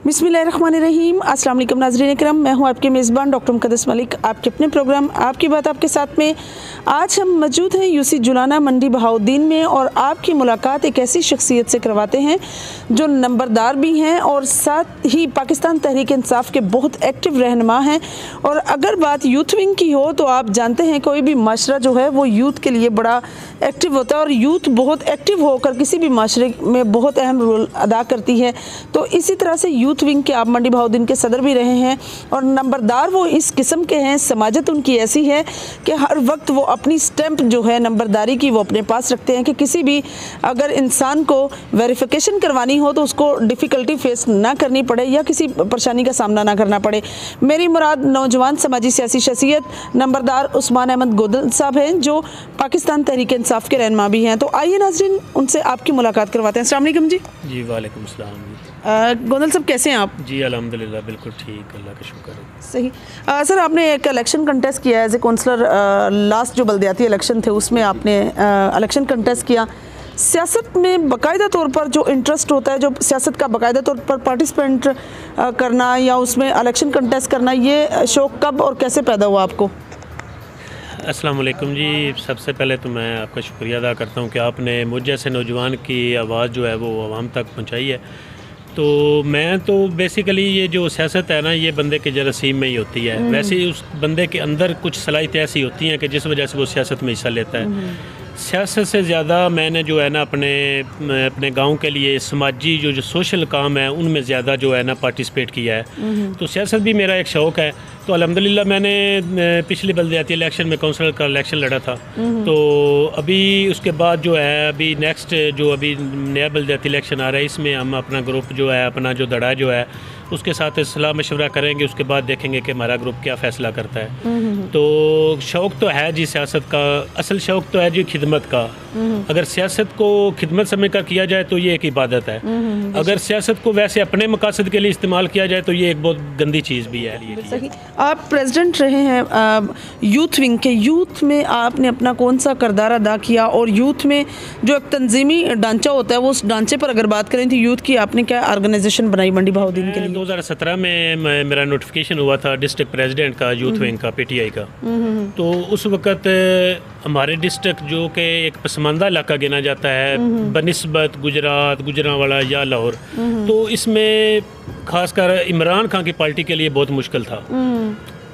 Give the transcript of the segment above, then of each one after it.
बिस्मिल्लाहिर्रहमानिर्रहीम। अस्सलाम वालेकुम नाज़रीन इकराम, मैं हूं आपके मेज़बान डॉक्टर मुक़द्दस मलिक। आपके अपने प्रोग्राम आपकी बात आपके साथ में आज हम मौजूद हैं यूसी जुलाना मंडी बहाउद्दीन में, और आपकी मुलाकात एक ऐसी शख्सियत से करवाते हैं जो नंबरदार भी हैं और साथ ही पाकिस्तान तहरीक इंसाफ के बहुत एक्टिव रहनुमा हैं। और अगर बात यूथ विंग की हो तो आप जानते हैं कोई भी माशरा जो है वो यूथ के लिए बड़ा एक्टिव होता है, और यूथ बहुत एक्टिव होकर किसी भी माशरे में बहुत अहम रोल अदा करती है। तो इसी तरह से यूथ विंग के आप मंडी बहाउद्दीन के सदर भी रहे हैं, और नंबरदार वो इस किस्म के हैं, समाजत उनकी ऐसी है कि हर वक्त वो अपनी स्टैंप जो है नंबरदारी की वो अपने पास रखते हैं कि किसी भी अगर इंसान को वेरिफिकेशन करवानी हो तो उसको डिफ़िकल्टी फेस ना करनी पड़े या किसी परेशानी का सामना ना करना पड़े। मेरी मुराद नौजवान समाजी सियासी शख्सियत नंबरदार उस्मान अहमद गोदल साहब हैं, जो पाकिस्तान तहरीक इंसाफ के रहनुमा भी हैं। तो आइए नाज़रीन उनसे आपकी मुलाकात करवाते हैं। अस्सलाम वालेकुम जी। जी वालेकुम सलाम। गोदल साहब कैसे हैं आप? जी अल्हम्दुलिल्लाह बिल्कुल ठीक, अल्लाह का शुक्र है। सही। सर आपने एक इलेक्शन कंटेस्ट किया एज ए काउंसलर, लास्ट जो बल्दियाती इलेक्शन थे उसमें आपने इलेक्शन कंटेस्ट किया। सियासत में बाकायदा तौर पर जो इंटरेस्ट होता है, जो सियासत का बाकायदा तौर पर पार्टिसिपेंट करना या उसमें इलेक्शन कंटेस्ट करना, ये शौक़ कब और कैसे पैदा हुआ आपको? अस्सलाम वालेकुम जी। सबसे पहले तो मैं आपका शुक्रिया अदा करता हूँ कि आपने मुझ जैसे नौजवान की आवाज़ जो है वो आवाम तक पहुँचाई है। तो मैं तो बेसिकली ये जो सियासत है ना, ये बंदे के जरासीम में ही होती है। वैसे ही उस बंदे के अंदर कुछ सलाहियतें ऐसी होती हैं कि जिस वजह से वो सियासत में हिस्सा लेता है। सियासत से ज़्यादा मैंने जो है ना अपने गांव के लिए समाजी जो सोशल काम है उनमें ज़्यादा जो है ना पार्टिसिपेट किया है। तो सियासत भी मेरा एक शौक़ है। तो अल्हम्दुलिल्लाह मैंने पिछली बल्दियाती इलेक्शन में काउंसलर का इलेक्शन लड़ा था। तो अभी उसके बाद जो है अभी नेक्स्ट जो अभी नया बल्दियाती इलेक्शन आ रहा है, इसमें हम अपना ग्रुप जो है, अपना जो दड़ा जो है उसके साथ सलाह मशवरा करेंगे। उसके बाद देखेंगे कि हमारा ग्रुप क्या फ़ैसला करता है। तो शौक़ तो है जी सियासत का, असल शौक़ तो है जी खिदमत का। अगर सियासत को खिदमत समझ कर किया जाए तो ये एक इबादत है। अगर सियासत को वैसे अपने मकासद के लिए इस्तेमाल किया जाए तो ये एक बहुत गंदी चीज़ भी है। सही। आप प्रेसिडेंट रहे हैं यूथ विंग के, यूथ में आपने अपना कौन सा किरदार अदा किया, और यूथ में जो एक तंजीमी ढांचा होता है वो उस ढांचे पर अगर बात करें तो यूथ की आपने क्या ऑर्गेनाइजेशन बनाई मंडी बहाउद्दीन के लिए? 2017 में मेरा नोटिफिकेशन हुआ था डिस्ट्रिक्ट प्रेसिडेंट का यूथ विंग का, पीटीआई का। तो उस वक़्त हमारे डिस्ट्रिक्ट जो कि एक पसमानदा इलाका गिना जाता है बनिस्बत गुजरात, गुजरांवाला या लाहौर, तो इसमें ख़ासकर इमरान खान की पार्टी के लिए बहुत मुश्किल था।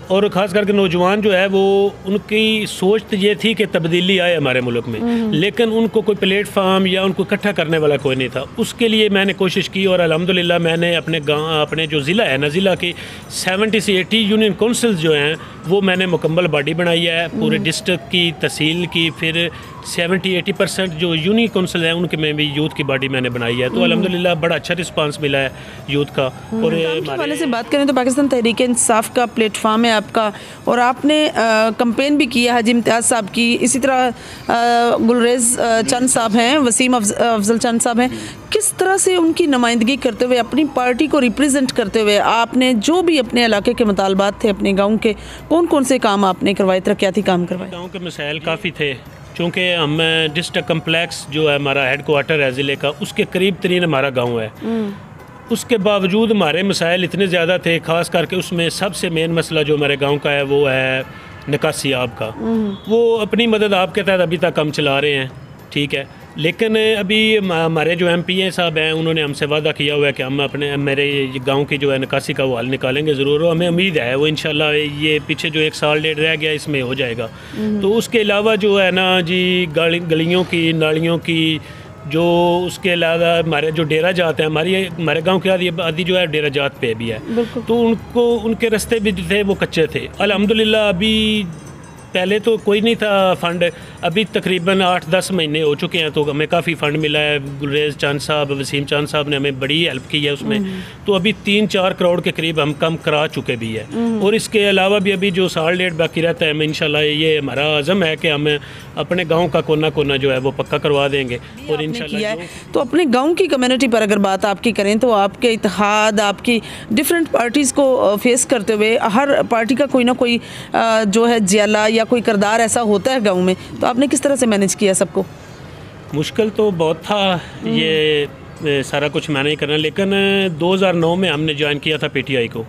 और ख़ास करके नौजवान जो है वो उनकी सोच तो ये थी कि तब्दीली आए हमारे मुल्क में, लेकिन उनको कोई प्लेटफार्म या उनको इकट्ठा करने वाला कोई नहीं था। उसके लिए मैंने कोशिश की और अल्हम्दुलिल्लाह मैंने अपने गाँव, अपने जो ज़िला है ना, ज़िला की 70 से 80 यूनियन काउंसिल्स जो हैं वो मैंने मुकम्मल बॉडी बनाई है पूरे डिस्ट्रिक्ट की, तहसील की। फिर 70-80% जो यूनियन काउंसिल है उनके में भी यूथ की बॉडी मैंने बनाई है। तो अल्हम्दुलिल्लाह बड़ा अच्छा रिस्पांस मिला है यूथ का। और वाले से बात करें तो पाकिस्तान तहरीक इंसाफ का प्लेटफार्म है आपका, और आपने कंपेन भी किया हाजी इम्तियाज़ साहब की, इसी तरह गुलरेज चंद साहब हैं, वसीम अफजल चंद साहब हैं। किस तरह से उनकी नुमाइंदगी करते हुए, अपनी पार्टी को रिप्रेजेंट करते हुए आपने जो भी अपने इलाके के मुतालबात थे अपने गाँव के, कौन कौन से काम आपने करवाए, तरक्याती काम करवाए? गाँव के मसाइल काफ़ी थे, चूँकि हम डिस्ट्रिक्ट कम्प्लेक्स जो है हमारा हेड क्वार्टर है ज़िले का, उसके करीब तरीन हमारा गाँव है। उसके बावजूद हमारे मसाइल इतने ज़्यादा थे, ख़ास करके उसमें सबसे मेन मसला जो हमारे गांव का है वो है निकासी आब का। वो अपनी मदद आपके तहत अभी तक हम चला रहे हैं, ठीक है। लेकिन अभी हमारे जो MPA साहब हैं उन्होंने हमसे वादा किया हुआ है कि हम मेरे गांव की जो है निकासी का वो हल निकालेंगे ज़रूर, और हमें उम्मीद है वो इंशाल्लाह ये पीछे जो एक साल डेढ़ रह गया इसमें हो जाएगा। तो उसके अलावा जो है ना जी गलियों की, नालियों की, जो उसके अलावा हमारे जो डेरा जात है, हमारे गांव की आदि जो है डेरा जात पे भी है। तो उनके रास्ते भी थे वो कच्चे थे। अल्हम्दुलिल्लाह अभी पहले तो कोई नहीं था फ़ंड, अभी तकरीबन 8-10 महीने हो चुके हैं तो हमें काफ़ी फ़ंड मिला है। गुलरेज चंद साहब, वसीम चंद साहब ने हमें बड़ी हेल्प की है उसमें। तो अभी 3-4 करोड़ के करीब हम कम करा चुके भी है। और इसके अलावा भी अभी जो साल डेढ़ बाकी रहता है, हमें इंशाल्लाह ये हमारा अज़म है कि हम अपने गाँव का कोना कोना जो है वो पक्का करवा देंगे। और इंशाल्लाह तो अपने गाँव की कम्युनिटी पर अगर बात आपकी करें तो आपके इत्तेहाद, आपकी डिफरेंट पार्टीज़ को फेस करते हुए हर पार्टी का कोई ना कोई जो है जियाला या कोई किरदार ऐसा होता है गांव में, तो आपने किस तरह से मैनेज किया सबको? मुश्किल तो बहुत था। ये सारा कुछ मैंने ही करना। लेकिन 2009 में हमने ज्वाइन किया था पीटीआई को।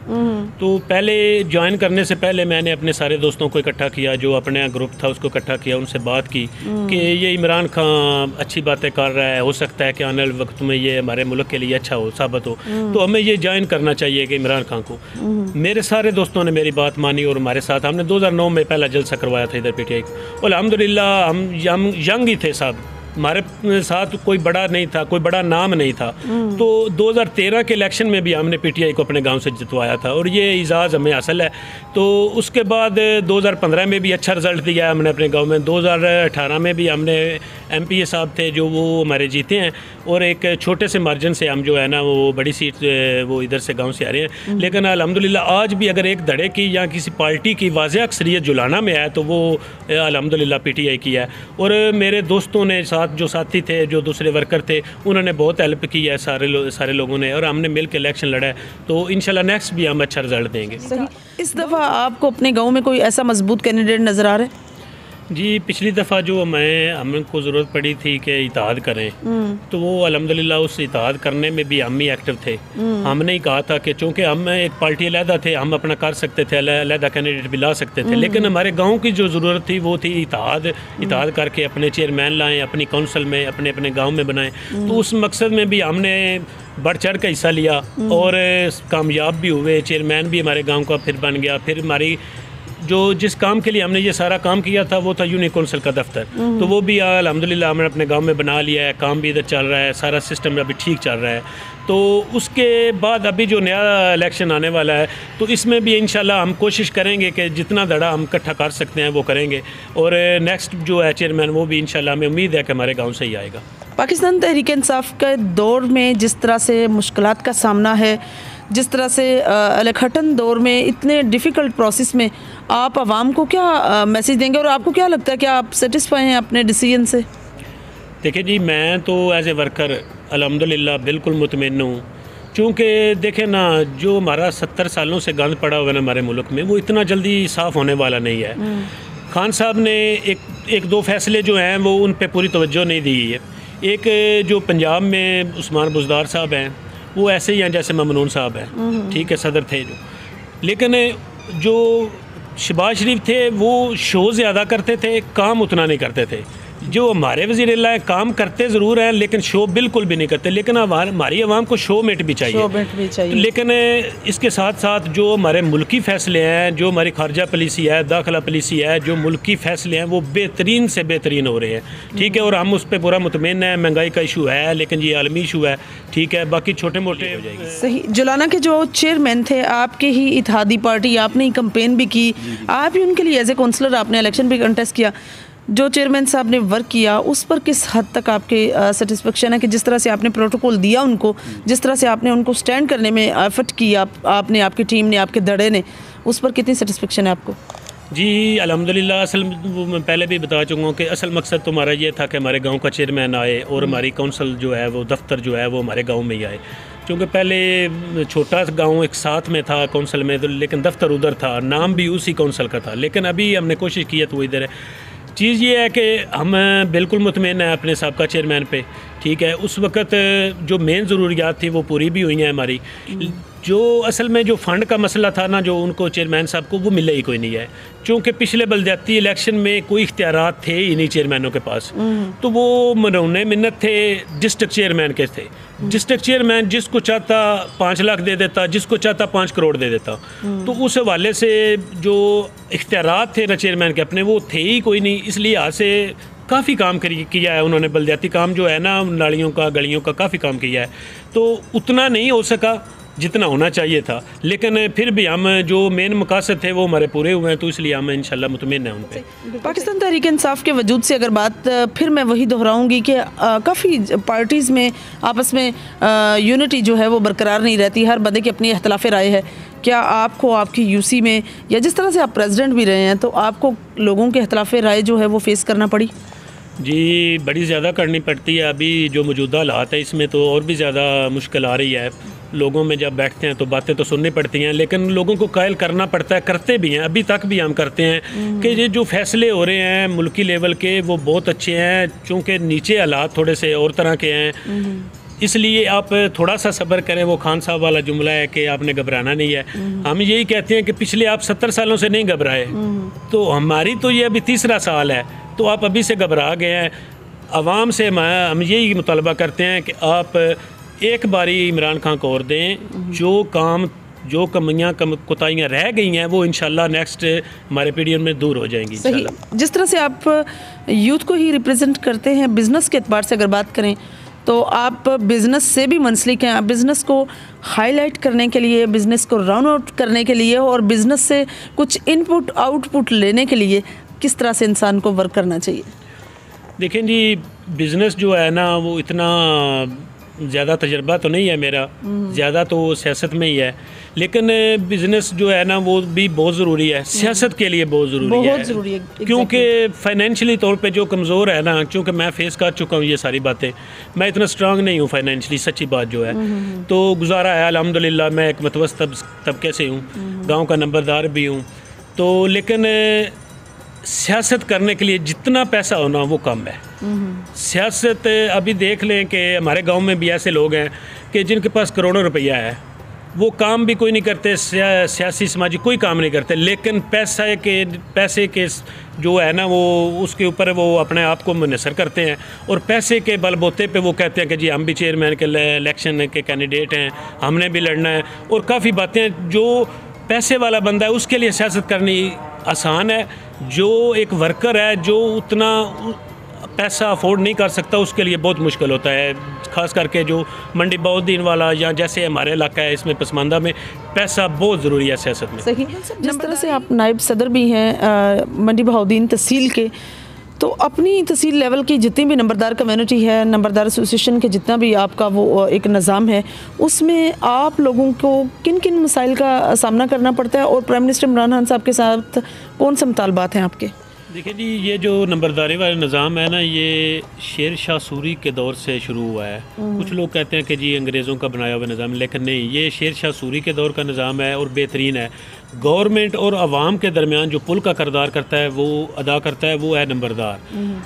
तो पहले ज्वाइन करने से पहले मैंने अपने सारे दोस्तों को इकट्ठा किया, जो अपने ग्रुप था उसको इकट्ठा किया, उनसे बात की कि ये इमरान खान अच्छी बातें कर रहा है, हो सकता है कि आने वाले वक्त में ये हमारे मुल्क के लिए अच्छा हो, साबित हो, तो हमें ये ज्वाइन करना चाहिए कि इमरान खान को। मेरे सारे दोस्तों ने मेरी बात मानी और हमारे साथ हमने 2009 में पहला जलसा करवाया था इधर पीटीआई को। और अल्हम्दुलिल्लाह हम यंग ही थे साहब, हमारे साथ कोई बड़ा नहीं था, कोई बड़ा नाम नहीं था। तो 2013 के इलेक्शन में भी हमने पीटीआई को अपने गांव से जितवाया था और ये इजाज़ हमें हासिल है। तो उसके बाद 2015 में भी अच्छा रिज़ल्ट दिया है हमने अपने गांव में। 2018 में भी हमने एमपीए साहब थे जो वो हमारे जीते हैं और एक छोटे से मार्जिन से हम जो है ना वो बड़ी सीट वो इधर से गाँव से आ रहे हैं। लेकिन अल्हम्दुलिल्लाह आज भी अगर एक धड़े की या किसी पार्टी की वाज़ेह अक्सरियत जुलाना में है तो वो अल्हम्दुलिल्लाह पीटीआई की है। और मेरे दोस्तों ने जो साथी थे, जो दूसरे वर्कर थे, उन्होंने बहुत हेल्प की है सारे लोगों ने, और हमने मिल के इलेक्शन लड़ा है। तो इंशाल्लाह नेक्स्ट भी हम अच्छा रिजल्ट देंगे। सही। इस दफ़ा आपको अपने गांव में कोई ऐसा मजबूत कैंडिडेट नज़र आ रहा है? जी, पिछली दफ़ा जो हमको ज़रूरत पड़ी थी कि इताद करें, तो वो अल्हम्दुलिल्लाह उस इताद करने में भी हम ही एक्टिव थे। हमने ही कहा था कि चूँकि हम एक पार्टी अलहदा थे, हम अपना कर सकते थे, अलहदा कैंडिडेट भी ला सकते थे, लेकिन हमारे गांव की जो ज़रूरत थी वो थी इताद करके अपने चेयरमैन लाएँ, अपनी काउंसिल में अपने अपने गाँव में बनाएँ। तो उस मकसद में भी हमने बढ़ चढ़ का हिस्सा लिया और कामयाब भी हुए। चेयरमैन भी हमारे गाँव का फिर बन गया। फिर हमारी जिस काम के लिए हमने ये सारा काम किया था वो था यूनियन कौंसिल का दफ्तर, तो वो भी अल्हम्दुलिल्लाह हमने अपने गांव में बना लिया है। काम भी इधर चल रहा है, सारा सिस्टम अभी ठीक चल रहा है। तो उसके बाद अभी जो नया इलेक्शन आने वाला है तो इसमें भी इंशाल्लाह हम कोशिश करेंगे कि जितना दड़ा हम इकट्ठा कर सकते हैं वो करेंगे। और नेक्स्ट जो है चेयरमैन वो भी इंशाल्लाह हमें उम्मीद है कि हमारे गाँव से ही आएगा। पाकिस्तान तहरीक इंसाफ के दौर में जिस तरह से मुश्किलात का सामना है, जिस तरह से अलखटन दौर में इतने डिफ़िकल्ट प्रोसेस में आप आवाम को क्या मैसेज देंगे और आपको क्या लगता है कि आप सेटिस्फाई हैं अपने डिसीजन से? देखिए जी, मैं तो एज ए वर्कर अल्हम्दुलिल्लाह बिल्कुल मुतमईन हूँ। चूँकि देखें ना, जो हमारा 70 सालों से गंद पड़ा हुआ है हमारे मुल्क में, वो इतना जल्दी साफ़ होने वाला नहीं है। खान साहब ने एक दो फैसले जो हैं वो उन पे पूरी तवज्जो नहीं दी है। एक जो पंजाब में उस्मान बुज़दार साहब हैं वो ऐसे ही हैं जैसे ममनून साहब हैं, ठीक है, सदर थे जो। लेकिन जो शहबाज शरीफ थे वो शो ज़्यादा करते थे, काम उतना नहीं करते थे। जो हमारे वज़ीर-ए-आला हैं काम करते ज़रूर हैं लेकिन शो बिल्कुल भी नहीं करते। लेकिन हमारी आवाम को शो मेट भी चाहिए। लेकिन इसके साथ साथ जो हमारे मुल्की फ़ैसले हैं, जो हमारी खारजा पॉलिसी है, दाखिला पॉलिसी है, जो मुल्की फ़ैसले हैं वो बेहतरीन से बेहतरीन हो रहे हैं, ठीक है। और हम उस पर पूरा मुतमईन हैं। महंगाई का इशू है लेकिन ये आलमी इशू है, ठीक है। बाकी छोटे मोटे हो जाएंगे। सही। जुलाना के जो चेयरमैन थे आपके ही इत्तेहादी पार्टी, आपने ही कंपेन भी की, आप ही उनके लिए एज ए काउंसलर आपने इलेक्शन भी कंटेस्ट किया। जो चेयरमैन साहब ने वर्क किया उस पर किस हद तक आपके सेटिस्फेक्शन है कि जिस तरह से आपने प्रोटोकॉल दिया उनको, जिस तरह से आपने उनको स्टैंड करने में एफर्ट किया, आपने, आपकी टीम ने, आपके धड़े ने, उस पर कितनी सेटिस्फेक्शन है आपको? जी अल्हम्दुलिल्लाह। असल वो मैं पहले भी बता चुका हूँ कि असल मकसद तो हमारा ये था कि हमारे गांव का चेयरमैन आए और हमारी काउंसिल जो है वो दफ्तर जो है वो हमारे गांव में ही आए। क्योंकि पहले छोटा गांव एक साथ में था काउंसिल में, तो लेकिन दफ्तर उधर था, नाम भी उसी काउंसिल का था। लेकिन अभी हमने कोशिश की है तो वो इधर है। चीज़ ये है कि हम बिल्कुल मुतमईन हैं अपने साबका चेयरमैन पे, ठीक है। उस वक़्त जो मेन ज़रूरियात थी वो पूरी भी हुई हैं हमारी। जो असल में जो फ़ंड का मसला था ना, जो उनको चेयरमैन साहब को, वो मिला ही कोई नहीं है। क्योंकि पिछले बलदियाती इलेक्शन में कोई इख्तियारात थे ही नहीं चेयरमैनों के पास, तो वो मरौने मिन्नत थे डिस्ट्रिक्ट चेयरमैन के थे। डिस्ट्रिक्ट चेयरमैन जिसको चाहता 5 लाख दे देता, जिसको चाहता 5 करोड़ दे देता। तो उस हवाले से जो इख्तियारात थे ना चेयरमैन के अपने, वो थे ही कोई नहीं। इसलिए आज से काफ़ी काम किया है उन्होंने, बलदियाती काम जो है ना, नालियों का, गलियों का काफ़ी काम किया है। तो उतना नहीं हो सका जितना होना चाहिए था, लेकिन फिर भी हम जो मेन मकासद थे वो हमारे पूरे हुए हैं, तो इसलिए हम इंशाल्लाह मुतमईन हैं उन पे। पाकिस्तान तहरीक इंसाफ के वजूद से अगर बात, फिर मैं वही दोहराऊंगी कि काफ़ी पार्टीज़ में आपस में यूनिटी जो है वो बरकरार नहीं रहती, हर बंदे की अपनी इख्तलाफ राय है। क्या आपको आपकी यूसी में, या जिस तरह से आप प्रेसिडेंट भी रहे हैं, तो आपको लोगों के इख्तलाफ राय जो है वो फेस करना पड़ी? जी बड़ी ज़्यादा करनी पड़ती है। अभी जो मौजूदा हालात है इसमें तो और भी ज़्यादा मुश्किल आ रही है। लोगों में जब बैठते हैं तो बातें तो सुननी पड़ती हैं, लेकिन लोगों को कायल करना पड़ता है, करते भी हैं, अभी तक भी हम करते हैं कि ये जो फैसले हो रहे हैं मुल्की लेवल के वो बहुत अच्छे हैं। चूँकि नीचे हालात थोड़े से और तरह के हैं, इसलिए आप थोड़ा सा सब्र करें। वो खान साहब वाला जुमला है कि आपने घबराना नहीं है। हम यही कहते हैं कि पिछले आप 70 सालों से नहीं घबराए, तो हमारी तो ये अभी तीसरा साल है, तो आप अभी से घबरा गए हैं। आवाम से हम यही मुतालबा करते हैं कि आप एक बारी इमरान खान को और दें। जो कमियाँ कोताहियाँ रह गई हैं वो इंशाल्लाह नेक्स्ट हमारे पीरियड में दूर हो जाएंगी इंशाल्लाह। जिस तरह से आप यूथ को ही रिप्रेजेंट करते हैं, बिज़नेस के एतबार से अगर बात करें तो आप बिज़नेस से भी मुंसलिक हैं। आप बिज़नेस को हाईलाइट करने के लिए, बिज़नेस को राउंड आउट करने के लिए और बिज़नेस से कुछ इनपुट आउटपुट लेने के लिए किस तरह से इंसान को वर्क करना चाहिए? देखें जी, बिज़नेस जो है ना वो इतना ज़्यादा तजर्बा तो नहीं है मेरा, ज़्यादा तो सियासत में ही है, लेकिन बिज़नेस जो है ना वो भी बहुत ज़रूरी है, सियासत के लिए बहुत ज़रूरी है। क्योंकि फाइनेंशियली तौर पे जो कमज़ोर है ना, क्योंकि मैं फेस कर चुका हूँ ये सारी बातें, मैं इतना स्ट्रांग नहीं हूँ फाइनेंशियली, सच्ची बात जो है। तो गुजारा है अल्हम्दुलिल्लाह, मैं एक मतवसत तबके से हूँ, गाँव का नंबरदार भी हूँ। तो लेकिन सियासत करने के लिए जितना पैसा होना वो कम है। सियासत अभी देख लें कि हमारे गांव में भी ऐसे लोग हैं कि जिनके पास करोड़ों रुपया है, वो काम भी कोई नहीं करते, सियासी समाजी कोई काम नहीं करते, लेकिन पैसे के जो है ना वो उसके ऊपर वो अपने आप को मुनहसर करते हैं और पैसे के बलबूते पे वो कहते हैं कि जी हम भी चेयरमैन के इलेक्शन के कैंडिडेट हैं, हमने भी लड़ना है। और काफ़ी बातें जो पैसे वाला बंदा है उसके लिए सियासत करनी आसान है, जो एक वर्कर है जो उतना पैसा अफोर्ड नहीं कर सकता उसके लिए बहुत मुश्किल होता है। ख़ास करके जो मंडी बहाउद्दीन वाला या जैसे हमारे इलाका है इसमें पसमानदा में पैसा बहुत ज़रूरी है सियासत में। सही। जिस तरह से आप नायब सदर भी हैं मंडी बहाउद्दीन तहसील के, तो अपनी तहसील लेवल की जितनी भी नंबरदार कम्युनिटी है, नंबरदार एसोसिएशन के जितना भी आपका वो एक निज़ाम है, उसमें आप लोगों को किन किन मसाइल का सामना करना पड़ता है और प्राइम मिनिस्टर इमरान खान साहब के साथ कौन से मुतालबात हैं आपके? देखिए जी, ये जो नंबरदारी वाला निज़ाम है ना, ये शेर शाह सूरी के दौर से शुरू हुआ है। कुछ लोग कहते हैं कि जी अंग्रेज़ों का बनाया हुआ निज़ाम, लेकिन नहीं, ये शेर शाह सूरी के दौर का निज़ाम है और बेहतरीन है। गवर्नमेंट और आवाम के दरमियान जो पुल का किरदार करता है, वो अदा करता है, वो है नंबरदार।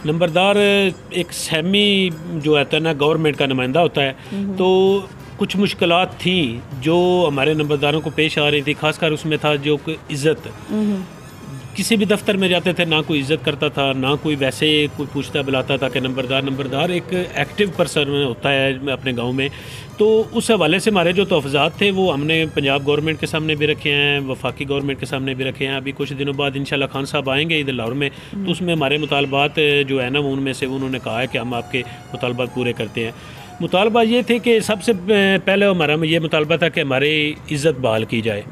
नंबरदार एक सेमी जो है ना गवर्नमेंट का नुमाइंदा होता है। तो कुछ मुश्किलात थी जो हमारे नंबरदारों को पेश आ रही थी, खासकर उसमें था जो इज़्ज़त। किसी भी दफ्तर में जाते थे ना कोई इज़्ज़त करता था, ना कोई वैसे कोई पूछता बुलाता था कि नंबरदार एक एक्टिव पर्सन होता है अपने गांव में। तो उस हवाले से हमारे जो तहफ़्फ़ुज़ात थे वो हमने पंजाब गवर्नमेंट के सामने भी रखे हैं, वफाकी गवर्नमेंट के सामने भी रखे हैं। अभी कुछ दिनों बाद इंशाल्लाह खान साहब आएंगे इधर लाहौर में, तो उसमें हमारे मुतालबात जो है ना वो उनमें से उन्होंने कहा है कि हम आपके मुतालबात पूरे करते हैं। मुतालबा ये थे कि सबसे पहले हमारा ये मुतालबा था कि हमारी इज़्ज़त बहाल की जाए।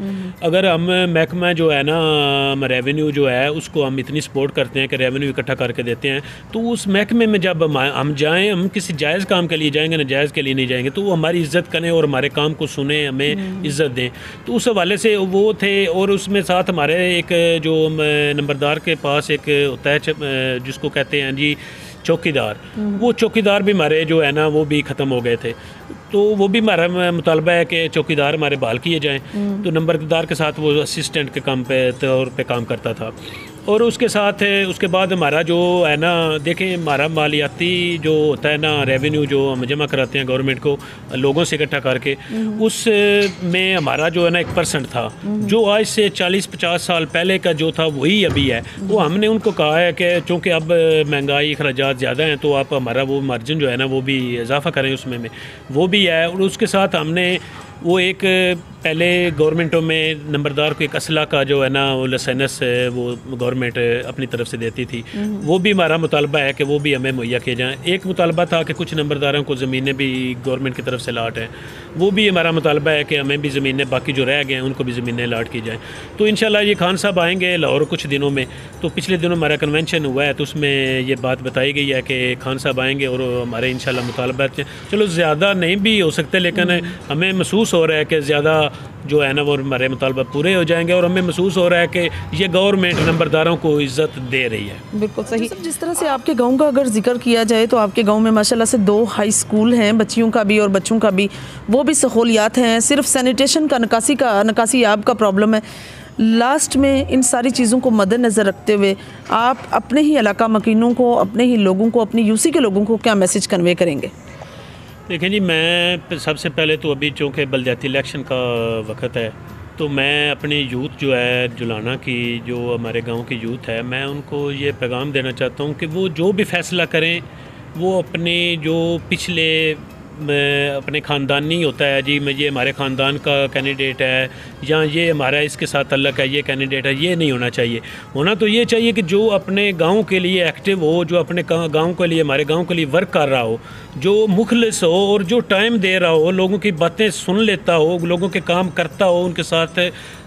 अगर हम महकमा जो है ना रेवेन्यू जो है उसको हम इतनी सपोर्ट करते हैं कि रेवेन्यू इकट्ठा करके देते हैं, तो उस महकमे में जब हम जाएँ, हम किसी जायज़ काम के लिए जाएंगे, नाजायज़ के लिए नहीं जाएंगे, तो वो हमारी इज़्ज़त करें और हमारे काम को सुने, हमें इज़्ज़त दें। तो उस हवाले से वो थे। और उसमें साथ हमारे एक जो नंबरदार के पास एक होता है जिसको कहते हैं जी चौकीदार, वो चौकीदार भी हमारे जो है ना वो भी ख़त्म हो गए थे। तो वो भी हमारा मुतालबा है कि चौकीदार हमारे बहाल किए जाएँ। तो नंबरदार के साथ वो असिस्टेंट के काम पे तौर पे काम करता था। और उसके साथ उसके बाद हमारा जो है ना, देखें हमारा मालियाती जो होता है ना रेवेन्यू जो हम जमा कराते हैं गवर्नमेंट को लोगों से इकट्ठा करके, उस में हमारा जो है ना 1% था, जो आज से 40-50 साल पहले का जो था वही अभी है। वो हमने उनको कहा है कि चूँकि अब महंगाई अखराजात ज़्यादा हैं तो आप हमारा वो मार्जिन जो है ना वो भी इजाफ़ा करें उसमें वो भी है। और उसके साथ हमने वो एक पहले गवर्नमेंटों में नंबरदार को एक असला का जो है ना वो लाइसेंस वो गवर्नमेंट अपनी तरफ से देती थी, वो भी हमारा मुतालबा है कि वो भी हमें मुहैया किए जाएँ। एक मुतालबा था कि कुछ नंबरदारों को ज़मीनें भी गवर्नमेंट की तरफ से लाट हैं, वो भी हमारा मुतालबा है कि हमें भी ज़मीनें बाकी जो रह गए हैं उनको भी ज़मीनें लाट की जाएँ। तो इंशाल्लाह ये खान साहब आएँगे लाहौर कुछ दिनों में, तो पिछले दिनों हमारा कन्वेंशन हुआ है तो उसमें ये बात बताई गई है कि खान साहब आएँगे और हमारे इंशाल्लाह मुतालबा, चलो ज़्यादा नहीं भी हो सकते लेकिन हमें महसूस हो रहा है कि ज़्यादा जो है ना वो हमारे मुतालबा पूरे हो जाएंगे और हमें महसूस हो रहा है कि ये गवर्नमेंट नंबरदारों को इज़्ज़त दे रही है। बिल्कुल सही। जिस तरह से आपके गांव का अगर जिक्र किया जाए तो आपके गांव में माशाल्लाह से 2 हाई स्कूल हैं, बच्चियों का भी और बच्चों का भी, वो भी सहूलियात हैं। सिर्फ सैनिटेशन का नकासी आब का प्रॉब्लम है। लास्ट में इन सारी चीज़ों को मद्देनज़र रखते हुए आप अपने ही इलाका मकीनों को, अपने ही लोगों को, अपनी यूसी के लोगों को क्या मैसेज कन्वे करेंगे? देखें जी, मैं सबसे पहले तो अभी चूँकि बलदियाती इलेक्शन का वक्त है, तो मैं अपनी यूथ जो है जुलाना की, जो हमारे गांव की यूथ है, मैं उनको ये पैगाम देना चाहता हूँ कि वो जो भी फ़ैसला करें वो अपने जो पिछले अपने ख़ानदानी होता है जी, मैं ये हमारे ख़ानदान का कैंडिडेट है या ये हमारा इसके साथ तल्लक है, ये कैंडिडेट है, ये नहीं होना चाहिए। होना तो ये चाहिए कि जो अपने गांव के लिए एक्टिव हो, जो अपने गांव के लिए, हमारे गांव के लिए वर्क कर रहा हो, जो मुखलिस हो और जो टाइम दे रहा हो, लोगों की बातें सुन लेता हो, लोगों के काम करता हो, उनके साथ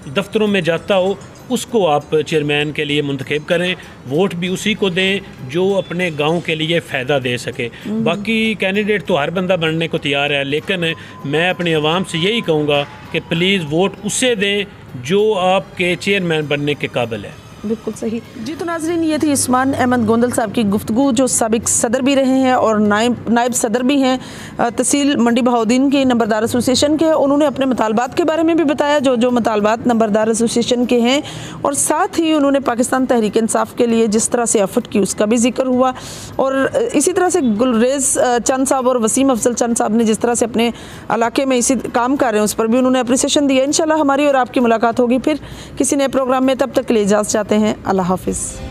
दफ्तरों में जाता हो, उसको आप चेयरमैन के लिए मुंतखब करें। वोट भी उसी को दें जो अपने गांव के लिए फ़ायदा दे सके। बाकी कैंडिडेट तो हर बंदा बनने को तैयार है, लेकिन मैं अपनी आवाम से यही कहूँगा कि प्लीज़ वोट उसे दें जो आपके चेयरमैन बनने के काबिल है। बिल्कुल सही जी। तो नाज़रीन, ये थी उस्मान अहमद गोंदल साहब की गुफ्तगू, जो साबिक सदर भी रहे हैं और नायब सदर भी हैं तहसील मंडी बहाउद्दीन के नंबरदार एसोसिएशन के। उन्होंने अपने मुतालबात के बारे में भी बताया, जो जो मुतालबात नंबरदार एसोसिएशन के हैं, और साथ ही उन्होंने पाकिस्तान तहरीक इंसाफ के लिए जिस तरह से एफर्ट की उसका भी जिक्र हुआ। और इसी तरह से गुलरेज चंद साहब और वसीम अफजल चंद साहब ने जिस तरह से अपने इलाके में इसी काम कर रहे हैं, उस पर भी उन्होंने अप्रिसिएशन दिया। इंशाल्लाह हमारी और आपकी मुलाकात होगी फिर किसी नए प्रोग्राम में। तब तक के लिए इजाज़त चाहते हैं। अल्लाह हाफिज़।